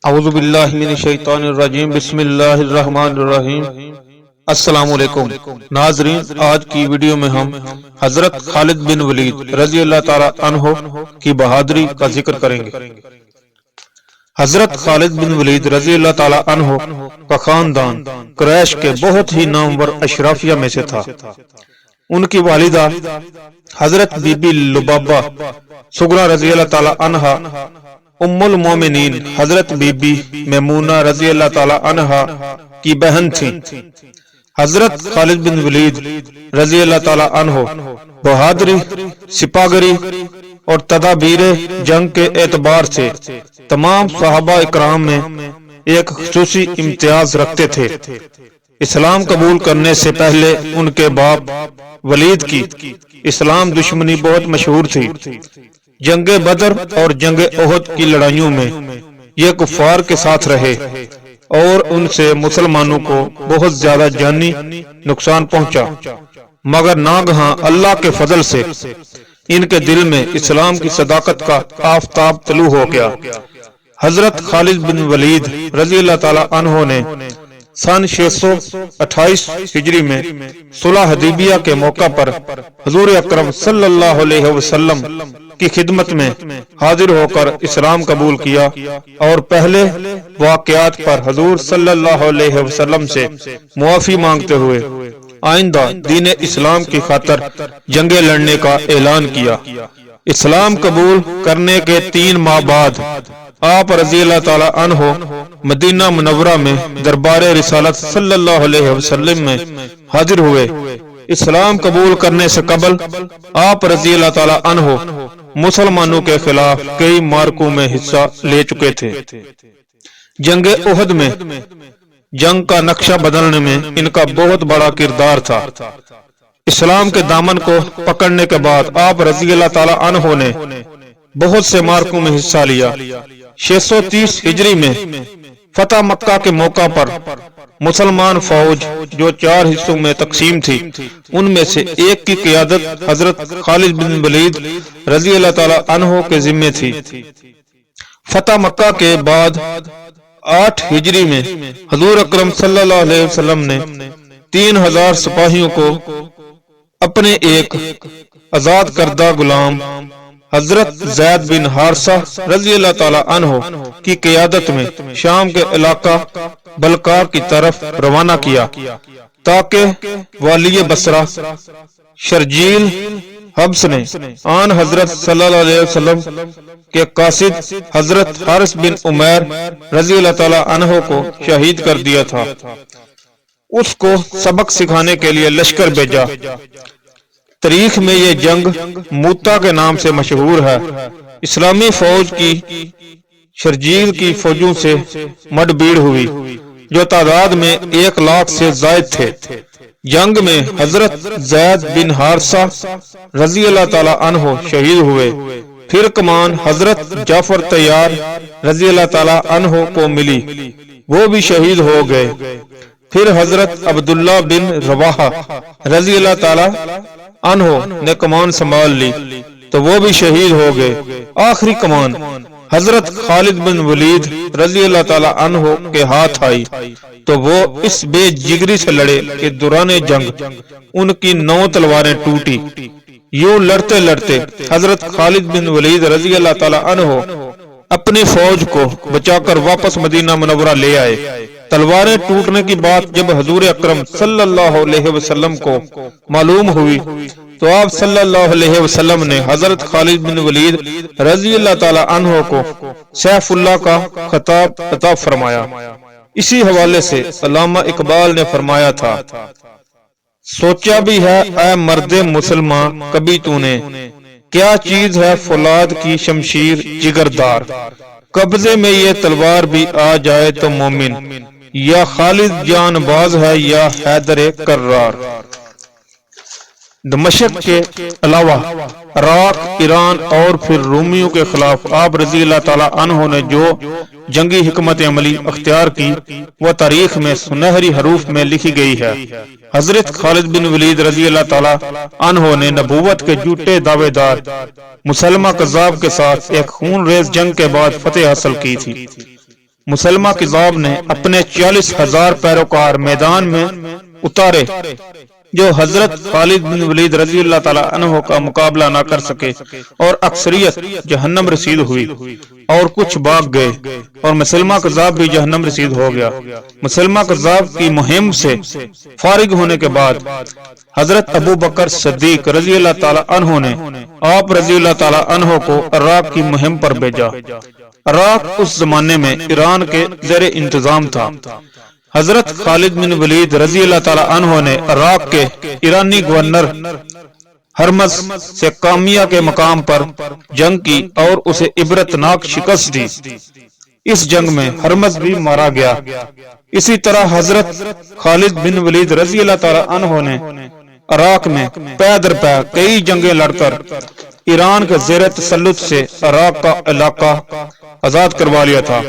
اعوذ باللہ من الشیطان الرجیم بسم اللہ الرحمن الرحیم۔ السلام علیکم ناظرین، آج کی ویڈیو میں ہم حضرت خالد بن ولید رضی اللہ تعالی عنہ کی بہادری کا ذکر کریں گے۔ حضرت خالد بن ولید رضی اللہ تعالی عنہ کا خاندان قریش کے بہت ہی نامور اشرافیہ میں سے تھا۔ ان کی والدہ حضرت بی بی لبابہ صغرا رضی اللہ تعالی عنہا ام المومنین حضرت بی بی میمونہ رضی اللہ تعالی عنہا کی بہن تھی۔ حضرت خالد بن ولید رضی اللہ تعالی عنہ بہادری، سپاہگری اور تدابیر جنگ کے اعتبار سے تمام صحابہ اکرام میں ایک خصوصی امتیاز رکھتے تھے۔ اسلام قبول کرنے سے پہلے ان کے باپ ولید کی اسلام دشمنی بہت مشہور تھی۔ جنگ بدر اور جنگ احد کی لڑائیوں میں یہ کفار کے ساتھ رہے اور ان سے مسلمانوں کو بہت زیادہ جانی نقصان پہنچا، مگر ناگہاں اللہ کے فضل سے ان کے دل میں اسلام کی صداقت کا آفتاب طلوع ہو گیا۔ حضرت خالد بن ولید رضی اللہ تعالی عنہ نے سن 628 ہجری میں صلح حدیبیہ کے موقع پر حضور اکرم صلی اللہ علیہ وسلم کی خدمت میں حاضر ہو کر اسلام قبول کیا اور پہلے واقعات پر حضور صلی اللہ علیہ وسلم سے معافی مانگتے ہوئے آئندہ دین اسلام کی خاطر جنگیں لڑنے کا اعلان کیا۔ اسلام قبول کرنے کے 3 ماہ بعد آپ رضی اللہ تعالی عنہ مدینہ منورہ میں دربار رسالت صلی اللہ علیہ وسلم میں حاضر ہوئے۔ اسلام قبول کرنے سے قبل آپ رضی اللہ تعالی عنہ مسلمانوں کے خلاف کئی معرکوں میں حصہ لے چکے تھے۔ جنگ احد میں جنگ کا نقشہ بدلنے میں ان کا بہت بڑا کردار تھا۔ اسلام کے دامن کو پکڑنے کے بعد آپ رضی اللہ تعالی عنہ نے بہت سے معرکوں میں حصہ لیا۔ 630 ہجری میں فتح مکہ کے موقع پر مسلمان فوج جو 4 حصوں میں تقسیم تھی، ان میں سے ایک کی قیادت حضرت خالد بن ولید رضی اللہ تعالی عنہ کے ذمے تھی۔ فتح مکہ کے بعد 8 ہجری میں حضور اکرم صلی اللہ علیہ وسلم نے 3000 سپاہیوں کو اپنے ایک آزاد کردہ غلام حضرت زید بن حارثہ رضی اللہ تعالی عنہ کی قیادت میں شام کے علاقہ بلقا کی طرف روانہ کیا تاکہ والی بصرہ شرجیل حبس نے آن حضرت صلی اللہ علیہ وسلم کے قاصد حضرت حارث بن عمیر رضی اللہ تعالی عنہ کو شہید کر دیا تھا۔ اس کو سبق سکھانے کے لیے لشکر بھیجا۔ تاریخ میں یہ جنگ موتا کے نام سے مشہور ہے۔ اسلامی فوج کی شرجیل کی فوجوں سے مڈ بھیڑ ہوئی جو تعداد میں 1 لاکھ سے زائد تھے۔ جنگ میں حضرت زید بن حارثہ رضی اللہ تعالی عنہ شہید ہوئے۔ پھر کمان حضرت جعفر طیار رضی اللہ تعالی عنہ کو ملی، وہ بھی شہید ہو گئے۔ پھر حضرت عبداللہ بن رواحہ رضی اللہ تعالی عنہ نے کمان سنبھال لی تو وہ بھی شہید ہو گئے۔ آخری کمان حضرت خالد بن ولید رضی اللہ تعالی عنہ کے ہاتھ آئی تو وہ اس بے جگری سے لڑے کہ دوران جنگ ان کی 9 تلواریں ٹوٹی۔ یوں لڑتے لڑتے حضرت خالد بن ولید رضی اللہ تعالی عنہ اپنی فوج کو بچا کر واپس مدینہ منورہ لے آئے۔ تلواریں ٹوٹنے کی بات جب حضور اکرم صلی اللہ علیہ وسلم کو معلوم ہوئی تو آپ صلی اللہ علیہ وسلم نے حضرت خالد بن ولید رضی اللہ تعالی عنہ کو سیف اللہ کا خطاب عطا فرمایا۔ اسی حوالے سے علامہ اقبال نے فرمایا تھا، سوچا بھی ہے اے مرد مسلمان کبھی تو نے، کیا چیز ہے فولاد کی شمشیر جگردار، قبضے میں یہ تلوار بھی آ جائے تو مومن، یا خالد جان باز ہے یا حیدر کرار۔ دمشق کے علاوہ عراق، ایران اور پھر رومیوں کے خلاف آپ رضی اللہ تعالی عنہ نے جو جنگی حکمت عملی اختیار کی وہ تاریخ میں سنہری حروف میں لکھی گئی ہے۔ حضرت خالد بن ولید رضی اللہ تعالی عنہ نے نبوت کے جھوٹے دعوے دار مسلمہ کذاب کے ساتھ ایک خون ریز جنگ کے بعد فتح حاصل کی تھی۔ مسلمہ کذاب نے اپنے 40,000 پیروکار میدان میں اتارے جو حضرت خالد بن ولید رضی اللہ تعالی عنہ کا مقابلہ نہ کر سکے، اور اکثریت جہنم رسید ہوئی اور کچھ بھاگ گئے، اور مسلمہ کذاب بھی جہنم رسید ہو گیا۔ مسلمہ کذاب کی مہم سے فارغ ہونے کے بعد حضرت ابو بکر صدیق رضی اللہ تعالی عنہ نے آپ رضی اللہ تعالی عنہ کو عراق کی مہم پر بھیجا۔ عراق اس زمانے میں ایران کے زیر انتظام تھا۔ حضرت خالد بن ولید رضی اللہ تعالی عنہ نے عراق کے ایرانی گورنر ہرمز سے کامیہ کے مقام پر جنگ کی اور اسے عبرتناک شکست دی۔ اس جنگ میں ہرمز بھی مارا گیا۔ اسی طرح حضرت خالد بن ولید رضی اللہ تعالی عنہ نے عراق میں پے در پے کئی جنگیں لڑ کر ایران کے زیر تسلط سے عراق کا علاقہ آزاد کروا لیا تھا۔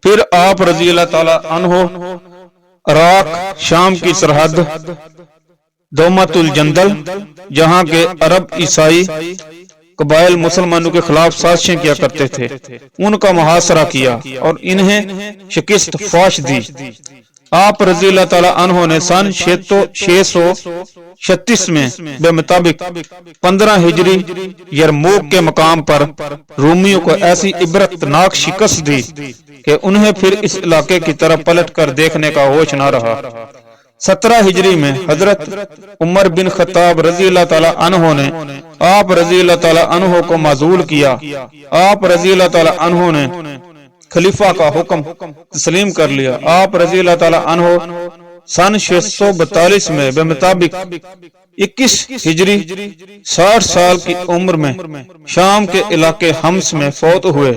پھر آپ رضی اللہ تعالی عنہ عراق شام کی سرحد دومت الجندل، جہاں کے عرب عیسائی قبائل مسلمانوں کے خلاف سازشیں کیا کرتے تھے، ان کا محاصرہ کیا اور انہیں شکست فاش دی۔ آپ رضی اللہ تعالی عنہ نے سن 636 میں بے مطابق 15 ہجری یرموک کے مقام پر رومیوں کو ایسی عبرتناک شکست دی کہ انہیں پھر اس علاقے کی طرف پلٹ کر دیکھنے کا ہوش نہ رہا۔ 17 ہجری میں حضرت عمر بن خطاب رضی اللہ تعالی عنہ نے آپ رضی اللہ تعالی عنہ کو معزول کیا۔ آپ رضی اللہ تعالی عنہ نے خلیفہ کا حکم تسلیم کر لیا۔ آپ رضی اللہ تعالی عنہ سن 642 میں بے مطابق 21 ہجری 60 سال کی عمر میں شام کے علاقے حمص میں فوت ہوئے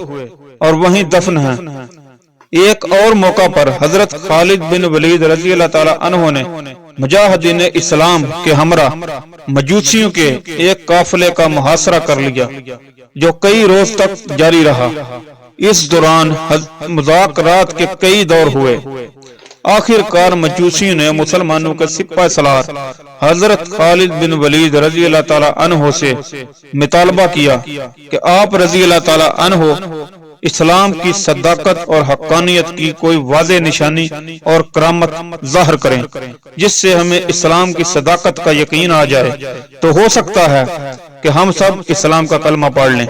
اور وہیں دفن ہیں۔ ایک اور موقع پر حضرت خالد بن ولید رضی اللہ تعالی عنہ نے مجاہدین اسلام کے ہمراہ مجوسیوں کے ایک قافلے کا محاصرہ کر لیا جو کئی روز تک جاری رہا۔ اس دوران مذاکرات کے کئی دور ہوئے۔ آخر کار مجوسیوں نے مسلمانوں کے سپہ سالار حضرت خالد بن ولید رضی اللہ تعالی عنہ سے مطالبہ کیا کہ آپ رضی اللہ تعالی عنہ اسلام کی صداقت اور حقانیت کی کوئی واضح نشانی اور کرامت ظاہر کریں جس سے ہمیں اسلام کی صداقت کا یقین آ جائے، تو ہو سکتا ہے کہ ہم سب اسلام کا کلمہ پڑھ لیں۔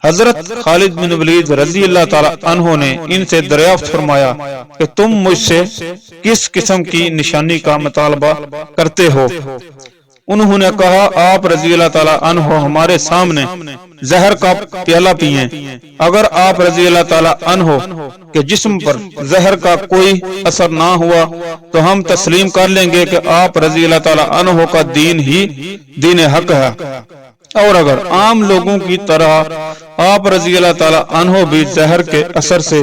حضرت خالد بن ولید رضی اللہ تعالی عنہ نے ان سے دریافت فرمایا کہ تم مجھ سے کس قسم کی نشانی کا مطالبہ کرتے ہو؟ انہوں نے کہا آپ رضی اللہ تعالی عنہ ہمارے سامنے زہر کا پیالہ پئیں، اگر آپ رضی اللہ تعالی عنہ کے جسم پر زہر کا کوئی اثر نہ ہوا تو ہم تسلیم کر لیں گے کہ آپ رضی اللہ تعالی عنہ کا دین ہی دین حق ہے، اور اگر عام لوگوں کی طرح آپ رضی اللہ تعالی عنہ بھی زہر کے اثر سے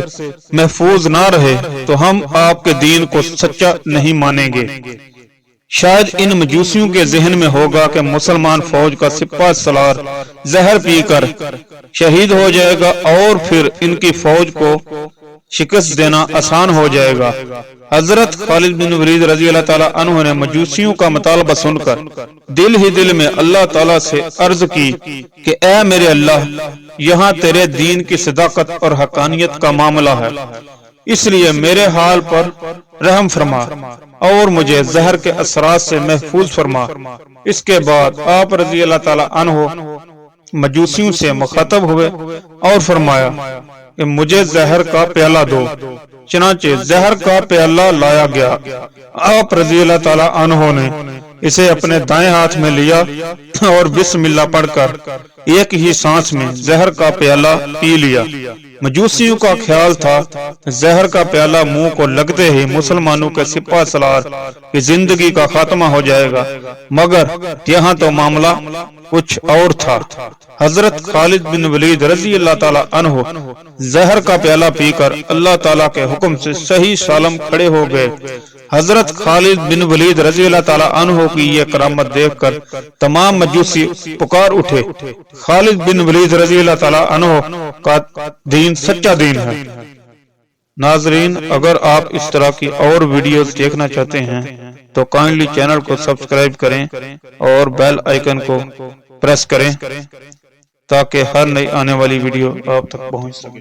محفوظ نہ رہے تو ہم آپ کے دین کو سچا نہیں مانیں گے۔ شاید ان مجوسیوں کے ذہن میں ہوگا کہ مسلمان فوج کا سپہ سالار زہر پی کر شہید ہو جائے گا اور پھر ان کی فوج کو شکست دینا آسان ہو جائے گا۔ حضرت خالد بن ولید رضی اللہ تعالی عنہ نے مجوسیوں کا مطالبہ سن کر دل ہی دل میں اللہ تعالی سے عرض کی کہ اے میرے اللہ، یہاں تیرے دین کی صداقت اور حقانیت کا معاملہ ہے، اس لیے میرے حال پر رحم فرما اور مجھے زہر کے اثرات سے محفوظ فرما۔ اس کے بعد آپ رضی اللہ تعالی عنہ مجوسیوں سے مخاطب ہوئے اور فرمایا کہ مجھے زہر کا پیالہ دو۔ چنانچہ زہر کا پیالہ لایا گیا۔ آپ رضی اللہ تعالی عنہ نے اسے اپنے دائیں ہاتھ میں لیا اور بسم اللہ پڑھ کر ایک ہی سانس میں زہر کا پیالہ پی لیا۔ مجوسیوں کا خیال تھا زہر کا پیالہ منہ کو لگتے ہی مسلمانوں کے سپہ سالار کی زندگی کا خاتمہ ہو جائے گا، مگر یہاں تو معاملہ کچھ اور تھا۔ حضرت خالد بن ولید رضی اللہ تعالی عنہ زہر کا پیالہ پی کر اللہ تعالیٰ کے حکم سے صحیح سالم کھڑے ہو گئے۔ حضرت خالد بن ولید رضی اللہ تعالی عنہ کی یہ کرامت دیکھ کر تمام مجوسی پکار اٹھے، خالد بن ولید رضی اللہ تعالی عنہ کا دین سچا دین ہے۔ ناظرین، اگر آپ اس طرح کی اور ویڈیوز دیکھنا چاہتے ہیں تو کائنڈلی چینل کو سبسکرائب کریں اور بیل آئیکن کو پریس کریں تاکہ ہر نئی آنے والی ویڈیو آپ تک پہنچ سکے۔